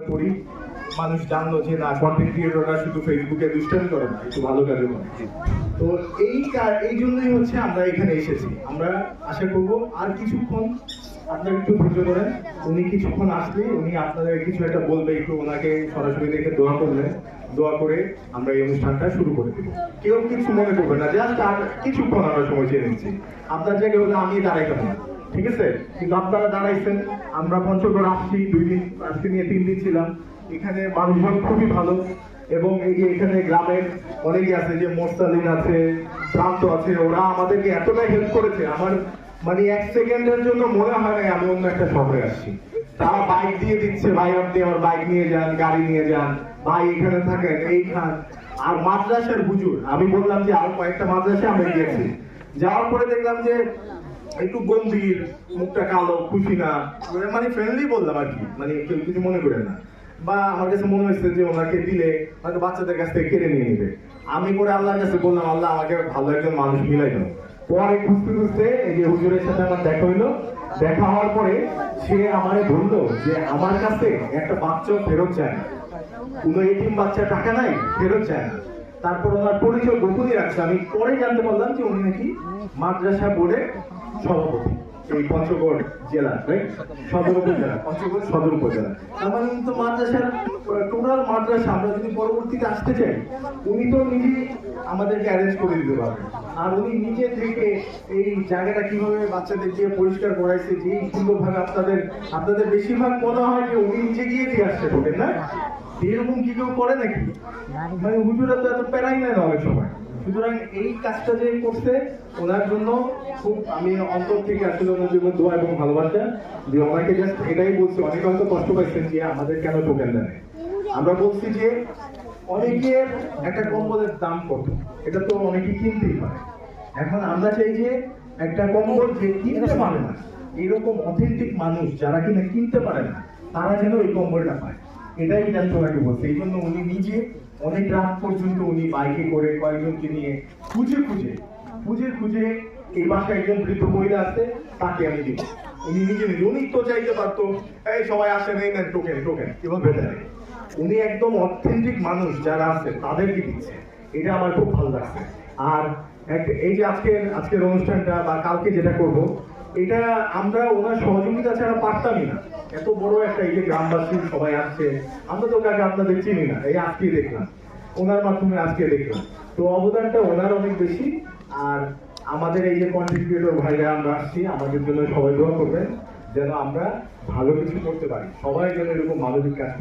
করি, মানুষ জানলো যে না কন্টেন্ট ক্রিয়েটররা শুধু ফেসবুকে দুষ্টামি করে না, একটু ভালো কাজে করে। তো এই জন্যই হচ্ছে আমরা এখানে এসেছি। আমরা আশা করবো আর কিছুক্ষণ আপনারা একটু ধৈর্য ধরেন, উনি কিছুক্ষণ আসলে উনি আপনাদের কিছু একটা বলবে, একটু ওনাকে সরাসরি দেখে দোয়া করলেন, দোয়া করে আমরা এই অনুষ্ঠানটা শুরু করে দেবো। কেউ কিছু মনে করবে না, জাস্ট আর কিছুক্ষণ আমরা সময় চেয়ে নিচ্ছি। আপনার জায়গায় হলে আমি দাঁড়াইতাম না, ঠিক আছে? কিন্তু আপনারা দাঁড়াইছেন। আমরা পঞ্চগড় আসছি 2 দিন, আজকে নিয়ে 3 দিন ছিলাম এখানে। মানুষজন খুবই ভালো, এবং এই যে এখানে গ্রামের অনেকে আছে, যে মোরসালিন আছে, প্রান্ত আছে, ওরা আমাদেরকে এতটাই হেল্প করেছে, আমার মানে 1 সেকেন্ডের জন্য মনে হয় না আমি অন্য একটা শহরে আসছি। তারা বাইক দিয়ে দিচ্ছে, ভাই আপনি আমার বাইক নিয়ে যান, গাড়ি নিয়ে যান, ভাই এখানে থাকেন, এইখান। আর মাদ্রাসার হুজুর, আমি বললাম যে আরো কয়েকটা মাদ্রাসা আমরা গিয়েছি, যাওয়ার পরে দেখলাম যে একটু গম্ভীর, মুখটা কালো, খুশি না, মানে ফ্রেন্ডলি বললাম আর কি, মানে কেউ কিছু মনে করে না। বা আমার কাছে মনে হয়েছে যে ওনাকে দিলে হয়তো বাচ্চাদের কাছ থেকে কেড়ে নিয়ে নেবে। আমি পরে আল্লাহর কাছে বললাম, আল্লাহ আমাকে ভালো একজন মানুষ মিলাই দাও। পরে খুঁজতে খুঁজতে এই যে হুজুরের সাথে আমার দেখা হইলো। দেখা হওয়ার পরে সে আমারে বললো যে আমার কাছে একটা বাচ্চা ফেরত চায় না, কোনো এটিএম বাচ্চা টাকা নাই, ফেরত চায় না। তারপর ওনার পরিচয় গোপনই রাখছে। আমি পরে জানতে পারলাম যে উনি নাকি মাদ্রাসা বোর্ডের সভাপতি, এই পঞ্চগড় জেলা, সদর উপজেলা, পঞ্চগড় সদর উপজেলা। তার মানে তো মাদ্রাসার টোটাল মাদ্রাসা আমরা যদি পরবর্তীতে আসতে চাই, উনি তো নিজে আমাদেরকে অ্যারেঞ্জ করে দিতে পারবেন। আর উনি নিজে থেকে এই জায়গাটা কিভাবে বাচ্চাদের দিয়ে পরিষ্কার করাইছে, যে সুন্দরভাবে আপনাদের বেশিরভাগ মনে হয় যে উনি নিজে গিয়ে দিয়ে আসছে, ঢোকেন না? এরকম কি কেউ করে নাকি? মানে হুজুরা তো এত প্যারাই নেয় না অনেক সময়। সুতরাং এই কাজটা যে করছে ওনার জন্য খুব আমি অন্তর থেকে আসলে ওনার জন্য দোয়া এবং ভালোবাসা যে ওনাকে জাস্ট এটাই বলছি। অনেকে হয়তো কষ্ট পাইছেন যে আমাদের কেন টোকেন দেন। আমরা বলছি যে অনেকের একটা কম্বলের দাম কত, এটা তো অনেকে কিনতেই পারে। এখন আমরা চাই যে একটা কম্বল যে কিনতে পারে না, এরকম অথেন্টিক মানুষ যারা কিনা কিনতে পারে না, তারা যেন এই কম্বলটা পায়, এটাই জানতে ওনাকে বলছে। এই জন্য উনি নিজে অনেক রাত পর্যন্ত উনি বাইকে করে কয়েকজনকে নিয়ে খুঁজে খুঁজে এই বাসায় একজন বৃদ্ধ মহিলা আছে, তাকে আমি দিব। উনি নিজে উনি তো চাইতে পারতো এই সবাই আসে নেই না টোকেন এভাবে দেয়। উনি একদম অথেন্টিক মানুষ যারা আছে তাদেরকে দিচ্ছে, এটা আমার খুব ভালো লাগছে। আর এই যে আজকের অনুষ্ঠানটা বা কালকে যেটা করব, এটা আমরা ওনার সহযোগিতা ছাড়া পারতামই না। এত বড় একটা এই যে গ্রামবাসী সবাই আসছে, আমরা তো কাকে আপনাদের চিনি না, এই আজকে দেখলাম, ওনার মাধ্যমে আজকে দেখলাম। তো অবদানটা ওনার অনেক বেশি। আর আমাদের এই যে কন্টেন্ট ক্রিয়েটর ভাইরা আমরা আসছি, আমাদের জন্য সবাই দোয়া করবেন যেন আমরা ভালো কিছু করতে পারি, সবাই যেন এরকম মানবিক কাজ করতে